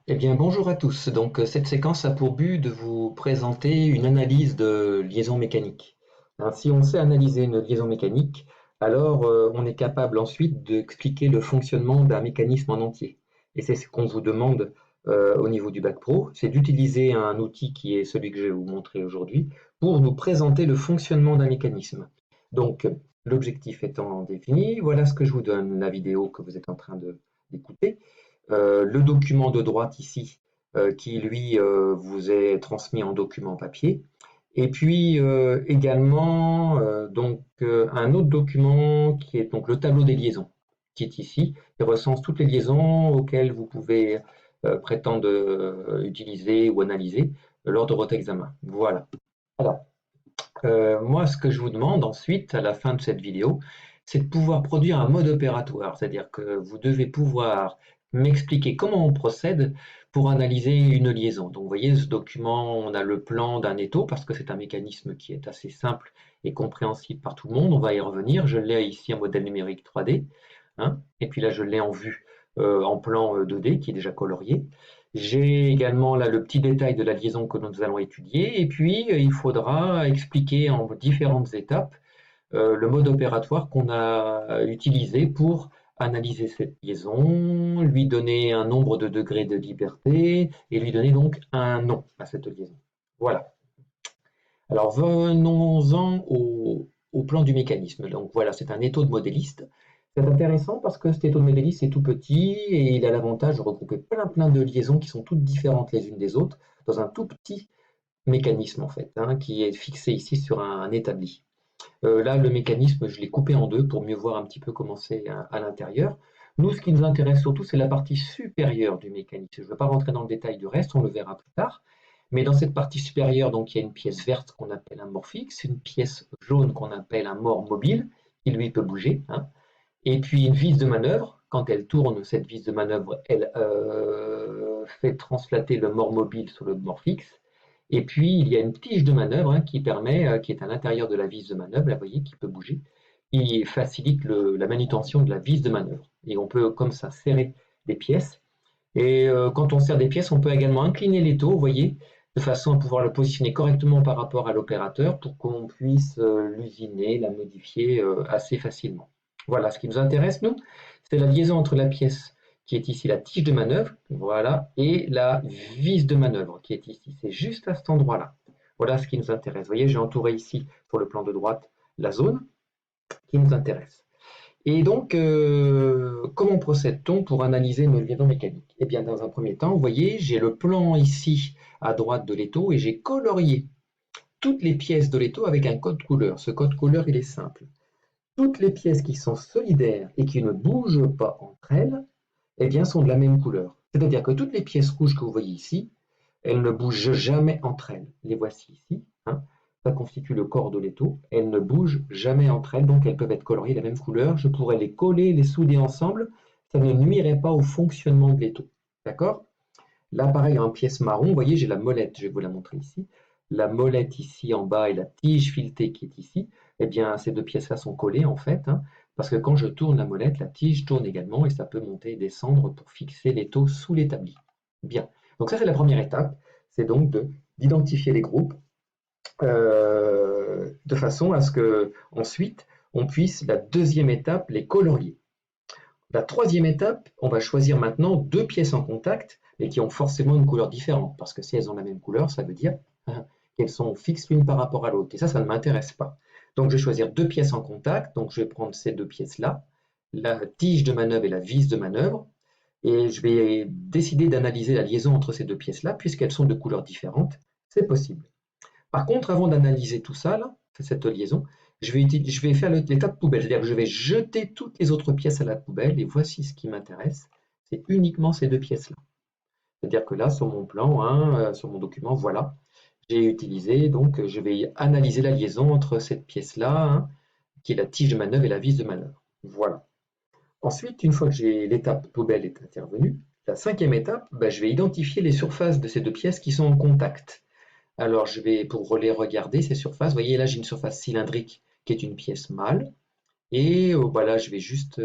Eh bien, bonjour à tous. Cette séquence a pour but de vous présenter une analyse de liaison mécanique. Si on sait analyser une liaison mécanique, alors on est capable ensuite d'expliquer le fonctionnement d'un mécanisme en entier. Et c'est ce qu'on vous demande au niveau du bac pro, c'est d'utiliser un outil qui est celui que je vais vous montrer aujourd'hui pour nous présenter le fonctionnement d'un mécanisme. Donc, l'objectif étant défini, voilà ce que je vous donne, la vidéo que vous êtes en train d'écouter. Le document de droite ici, qui lui vous est transmis en document papier. Et puis également un autre document qui est donc le tableau des liaisons, qui est ici, qui recense toutes les liaisons auxquelles vous pouvez prétendre utiliser ou analyser lors de votre examen. Voilà. Alors, moi, ce que je vous demande ensuite, à la fin de cette vidéo, c'est de pouvoir produire un mode opératoire, c'est-à-dire que vous devez pouvoir m'expliquer comment on procède pour analyser une liaison. Donc, vous voyez, ce document, on a le plan d'un étau, parce que c'est un mécanisme qui est assez simple et compréhensible par tout le monde. On va y revenir. Je l'ai ici en modèle numérique 3D, hein, et puis là, je l'ai en vue en plan 2D, qui est déjà colorié. J'ai également là le petit détail de la liaison que nous allons étudier, et puis il faudra expliquer en différentes étapes le mode opératoire qu'on a utilisé pour analyser cette liaison, lui donner un nombre de degrés de liberté et lui donner donc un nom à cette liaison. Voilà. Alors venons-en au plan du mécanisme. Donc voilà, c'est un étau de modéliste. C'est intéressant parce que cet étau de modéliste est tout petit et il a l'avantage de regrouper plein de liaisons qui sont toutes différentes les unes des autres dans un tout petit mécanisme en fait, hein, qui est fixé ici sur un établi. Là, le mécanisme, je l'ai coupé en deux pour mieux voir un petit peu comment c'est à l'intérieur. Nous, ce qui nous intéresse surtout, c'est la partie supérieure du mécanisme. Je ne veux pas rentrer dans le détail du reste, on le verra plus tard. Mais dans cette partie supérieure, donc, il y a une pièce verte qu'on appelle un mort fixe, une pièce jaune qu'on appelle un mort mobile, qui lui peut bouger, hein, et puis une vis de manœuvre. Quand elle tourne, cette vis de manœuvre, elle fait translater le mort mobile sur le mort fixe. Et puis, il y a une tige de manœuvre, hein, qui permet, qui est à l'intérieur de la vis de manœuvre, là, vous voyez, qui peut bouger, et facilite la manutention de la vis de manœuvre. Et on peut comme ça serrer des pièces. Et quand on serre des pièces, on peut également incliner l'étau, vous voyez, de façon à pouvoir le positionner correctement par rapport à l'opérateur pour qu'on puisse l'usiner, la modifier assez facilement. Voilà, ce qui nous intéresse, nous, c'est la liaison entre la pièce qui est ici la tige de manœuvre, voilà, et la vis de manœuvre qui est ici. C'est juste à cet endroit-là. Voilà ce qui nous intéresse. Vous voyez, j'ai entouré ici, sur le plan de droite, la zone qui nous intéresse. Et donc, comment procède-t-on pour analyser une liaison mécanique? Eh bien, dans un premier temps, vous voyez, j'ai le plan ici à droite de l'étau et j'ai colorié toutes les pièces de l'étau avec un code couleur. Ce code couleur, il est simple. Toutes les pièces qui sont solidaires et qui ne bougent pas entre elles, eh bien, sont de la même couleur. C'est-à-dire que toutes les pièces rouges que vous voyez ici, elles ne bougent jamais entre elles. Les voici ici, hein. Ça constitue le corps de l'étau. Elles ne bougent jamais entre elles, donc elles peuvent être coloriées de la même couleur. Je pourrais les coller, les souder ensemble. Ça ne nuirait pas au fonctionnement de l'étau. D'accord? Là, pareil, en pièce marron, vous voyez, j'ai la molette, je vais vous la montrer ici. La molette ici en bas et la tige filetée qui est ici. Eh bien, ces deux pièces-là sont collées en fait, hein, parce que quand je tourne la molette, la tige tourne également et ça peut monter et descendre pour fixer l'étau sous l'établi. Bien. Donc ça, c'est la première étape. C'est donc d'identifier les groupes de façon à ce que ensuite on puisse, la deuxième étape, les colorier. La troisième étape, on va choisir maintenant deux pièces en contact, mais qui ont forcément une couleur différente, parce que si elles ont la même couleur, ça veut dire hein, qu'elles sont fixes l'une par rapport à l'autre. Et ça ne m'intéresse pas. Donc je vais choisir deux pièces en contact, donc je vais prendre ces deux pièces-là, la tige de manœuvre et la vis de manœuvre, et je vais décider d'analyser la liaison entre ces deux pièces-là, puisqu'elles sont de couleurs différentes, c'est possible. Par contre, avant d'analyser tout ça, là, cette liaison, je vais faire l'étape poubelle, c'est-à-dire que je vais jeter toutes les autres pièces à la poubelle, et voici ce qui m'intéresse, c'est uniquement ces deux pièces-là. C'est-à-dire que là, sur mon plan, hein, sur mon document, voilà, j'ai utilisé, donc je vais analyser la liaison entre cette pièce-là, hein, qui est la tige de manœuvre et la vis de manœuvre. Voilà. Ensuite, une fois que l'étape poubelle est intervenue, la cinquième étape, je vais identifier les surfaces de ces deux pièces qui sont en contact. Alors, je vais, pour les regarder, ces surfaces, vous voyez là, j'ai une surface cylindrique qui est une pièce mâle. Et voilà, je vais juste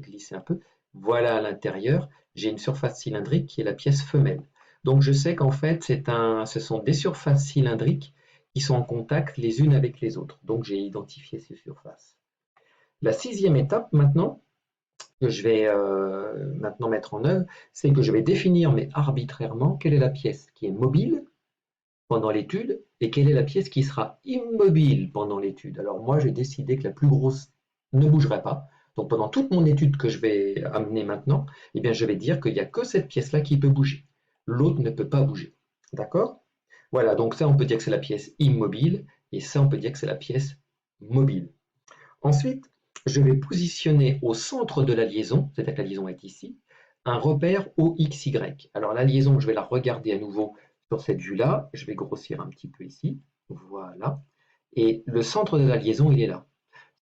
glisser un peu. Voilà à l'intérieur, j'ai une surface cylindrique qui est la pièce femelle. Donc je sais qu'en fait, ce sont des surfaces cylindriques qui sont en contact les unes avec les autres. Donc j'ai identifié ces surfaces. La sixième étape maintenant, que je vais maintenant mettre en œuvre, c'est que je vais définir, mais arbitrairement, quelle est la pièce qui est mobile pendant l'étude et quelle est la pièce qui sera immobile pendant l'étude. Alors moi, j'ai décidé que la plus grosse ne bougerait pas. Donc pendant toute mon étude que je vais amener maintenant, eh bien, je vais dire qu'il n'y a que cette pièce-là qui peut bouger. L'autre ne peut pas bouger. D'accord? Voilà, donc ça, on peut dire que c'est la pièce immobile et ça, on peut dire que c'est la pièce mobile. Ensuite, je vais positionner au centre de la liaison, c'est-à-dire que la liaison est ici, un repère OXY. Alors la liaison, je vais la regarder à nouveau sur cette vue-là. Je vais grossir un petit peu ici. Voilà. Et le centre de la liaison, il est là.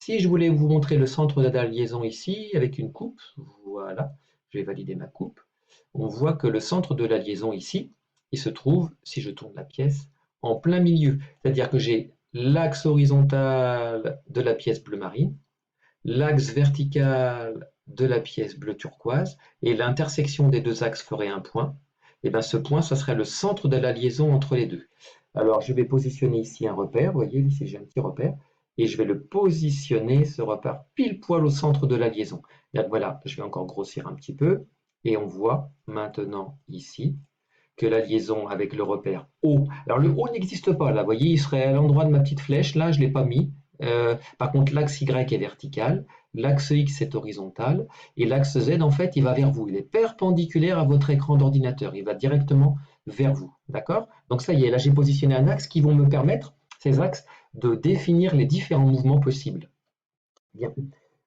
Si je voulais vous montrer le centre de la liaison ici, avec une coupe, voilà, je vais valider ma coupe. On voit que le centre de la liaison ici, il se trouve, si je tourne la pièce, en plein milieu. C'est-à-dire que j'ai l'axe horizontal de la pièce bleu marine, l'axe vertical de la pièce bleu turquoise, et l'intersection des deux axes ferait un point. Et bien ce point, ça serait le centre de la liaison entre les deux. Alors je vais positionner ici un repère, vous voyez, ici j'ai un petit repère, et je vais le positionner, ce repère, pile poil au centre de la liaison. Donc voilà, je vais encore grossir un petit peu, et on voit maintenant ici que la liaison avec le repère O. Alors le O n'existe pas là, vous voyez, il serait à l'endroit de ma petite flèche, là je ne l'ai pas mis. Par contre, l'axe Y est vertical, l'axe X est horizontal, et l'axe Z, en fait, il va vers vous. Il est perpendiculaire à votre écran d'ordinateur, il va directement vers vous. D'accord? Donc ça y est, là j'ai positionné un axe qui vont me permettre, ces axes, de définir les différents mouvements possibles. Bien.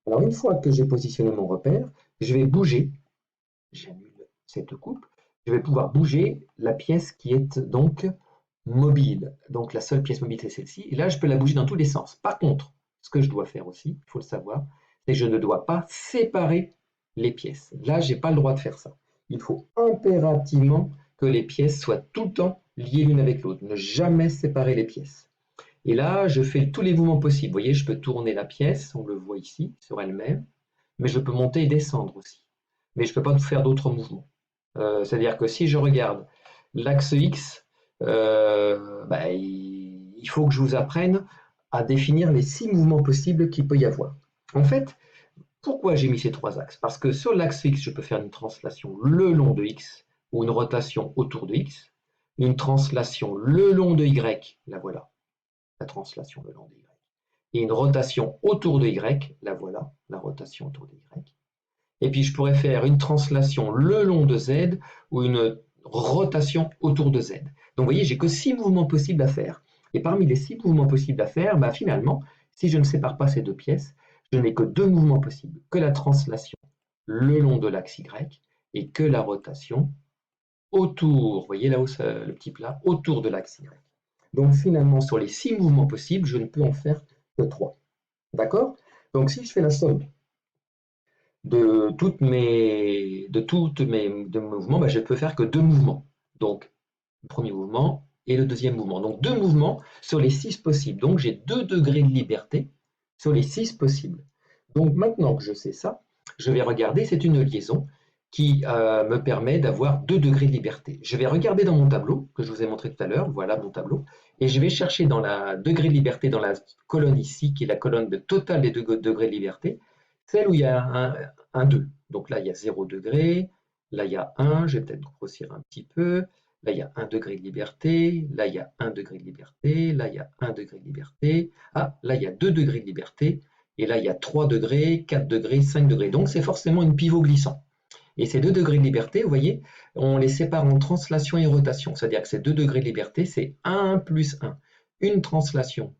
Alors une fois que j'ai positionné mon repère, je vais bouger, j'annule cette coupe, je vais pouvoir bouger la pièce qui est donc mobile. Donc la seule pièce mobile, c'est celle-ci. Et là, je peux la bouger dans tous les sens. Par contre, ce que je dois faire aussi, il faut le savoir, c'est que je ne dois pas séparer les pièces. Là, je n'ai pas le droit de faire ça. Il faut impérativement que les pièces soient tout le temps liées l'une avec l'autre. Ne jamais séparer les pièces. Et là, je fais tous les mouvements possibles. Vous voyez, je peux tourner la pièce, on le voit ici, sur elle-même, mais je peux monter et descendre aussi. Mais je ne peux pas faire d'autres mouvements. C'est-à-dire que si je regarde l'axe X, il faut que je vous apprenne à définir les 6 mouvements possibles qu'il peut y avoir. En fait, pourquoi j'ai mis ces 3 axes? Parce que sur l'axe X, je peux faire une translation le long de X ou une rotation autour de X, une translation le long de Y, la voilà, la translation le long de Y, et une rotation autour de Y, la voilà, la rotation autour de Y. Et puis je pourrais faire une translation le long de Z ou une rotation autour de Z. Donc vous voyez, j'ai que 6 mouvements possibles à faire. Et parmi les 6 mouvements possibles à faire, finalement, si je ne sépare pas ces deux pièces, je n'ai que 2 mouvements possibles, que la translation le long de l'axe Y et que la rotation autour, vous voyez là-haut le petit plat, autour de l'axe Y. Donc finalement, sur les 6 mouvements possibles, je ne peux en faire que 3. D'accord? Donc si je fais la somme de mouvements, je ne peux faire que 2 mouvements. Donc, le premier mouvement et le deuxième mouvement. Donc, 2 mouvements sur les 6 possibles. Donc, j'ai 2 degrés de liberté sur les 6 possibles. Donc, maintenant que je sais ça, je vais regarder, c'est une liaison qui me permet d'avoir 2 degrés de liberté. Je vais regarder dans mon tableau, que je vous ai montré tout à l'heure, voilà mon tableau, et je vais chercher dans la degré de liberté, dans la colonne ici, qui est la colonne de total des degrés de liberté, celle où il y a un 2. Donc là, il y a 0 degré, là, il y a 1, je vais peut-être grossir un petit peu, là, il y a 1 degré de liberté, là, il y a 1 degré de liberté, là, il y a 1 degré de liberté, ah, là, il y a 2 degrés de liberté, et là, il y a 3 degrés, 4 degrés, 5 degrés. Donc, c'est forcément une pivot glissant. Et ces 2 degrés de liberté, vous voyez, on les sépare en translation et rotation. C'est-à-dire que ces 2 degrés de liberté, c'est 1 plus 1. Une translation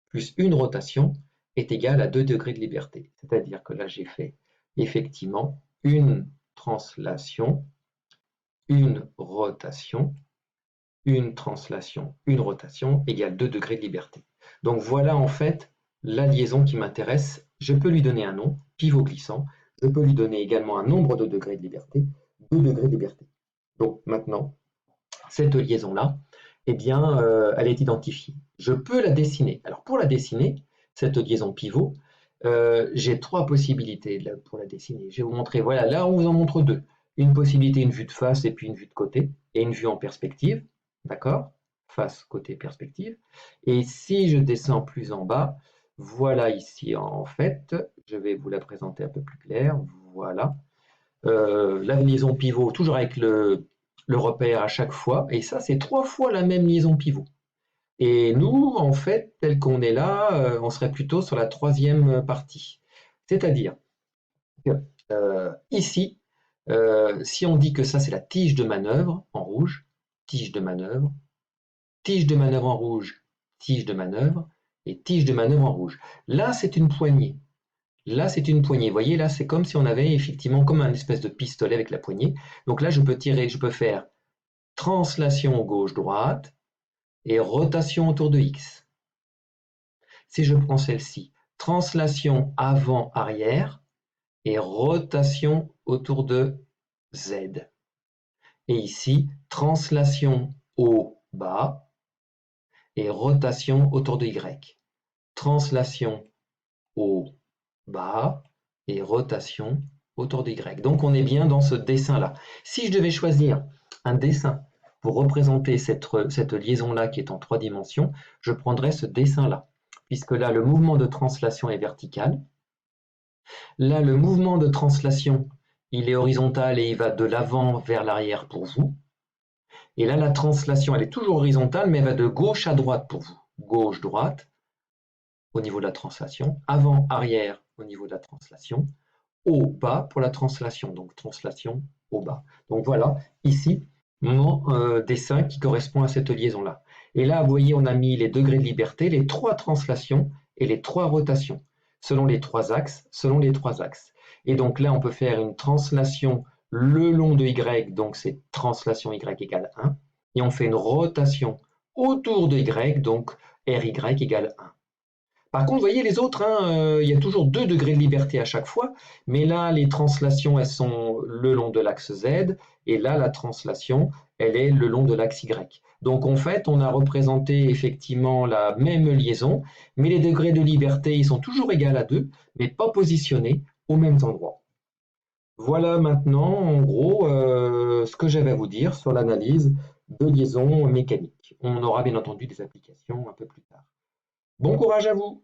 plus une rotation est égale à 2 degrés de liberté. C'est-à-dire que là, j'ai fait effectivement une translation, une rotation, une translation, une rotation égale 2 degrés de liberté. Donc voilà en fait la liaison qui m'intéresse. Je peux lui donner un nom, pivot glissant. Je peux lui donner également un nombre de degrés de liberté, 2 degrés de liberté. Donc maintenant, cette liaison-là, eh bien, elle est identifiée. Je peux la dessiner. Alors pour la dessiner, cette liaison pivot, j'ai trois possibilités pour la dessiner. Je vais vous montrer, voilà, là on vous en montre deux. Une possibilité, une vue de face et puis une vue de côté, et une vue en perspective, d'accord? Face, côté, perspective. Et si je descends plus en bas, voilà ici en fait, je vais vous la présenter un peu plus claire, voilà. La liaison pivot, toujours avec le repère à chaque fois, et ça c'est trois fois la même liaison pivot. Et nous, en fait, tel qu'on est là, on serait plutôt sur la troisième partie. C'est-à-dire que ici, si on dit que ça c'est la tige de manœuvre en rouge, tige de manœuvre en rouge, tige de manœuvre et tige de manœuvre en rouge. Là, c'est une poignée. Là, c'est une poignée. Vous voyez, là, c'est comme si on avait effectivement comme un espèce de pistolet avec la poignée. Donc là, je peux tirer, je peux faire translation gauche-droite et rotation autour de X. Si je prends celle-ci, translation avant-arrière et rotation autour de Z. Et ici, translation haut-bas et rotation autour de Y. Translation haut-bas et rotation autour de Y. Donc on est bien dans ce dessin-là. Si je devais choisir un dessin pour représenter cette liaison-là qui est en 3 dimensions, je prendrais ce dessin-là, puisque là, le mouvement de translation est vertical. Là, le mouvement de translation, il est horizontal et il va de l'avant vers l'arrière pour vous. Et là, la translation, elle est toujours horizontale, mais elle va de gauche à droite pour vous. Gauche-droite au niveau de la translation, avant-arrière au niveau de la translation, haut-bas pour la translation, donc translation haut-bas. Donc voilà, ici, mon dessin qui correspond à cette liaison-là. Et là, vous voyez, on a mis les degrés de liberté, les 3 translations et les 3 rotations, selon les 3 axes, selon les 3 axes. Et donc là, on peut faire une translation le long de Y, donc c'est translation Y égale 1, et on fait une rotation autour de Y, donc RY égale 1. Par contre, vous voyez les autres, hein, il y a toujours 2 degrés de liberté à chaque fois, mais là, les translations, elles sont le long de l'axe Z, et là, la translation, elle est le long de l'axe Y. Donc, en fait, on a représenté effectivement la même liaison, mais les degrés de liberté, ils sont toujours égaux à 2, mais pas positionnés aux mêmes endroits. Voilà maintenant, en gros, ce que j'avais à vous dire sur l'analyse de liaison mécanique. On aura bien entendu des applications un peu plus tard. Bon courage à vous!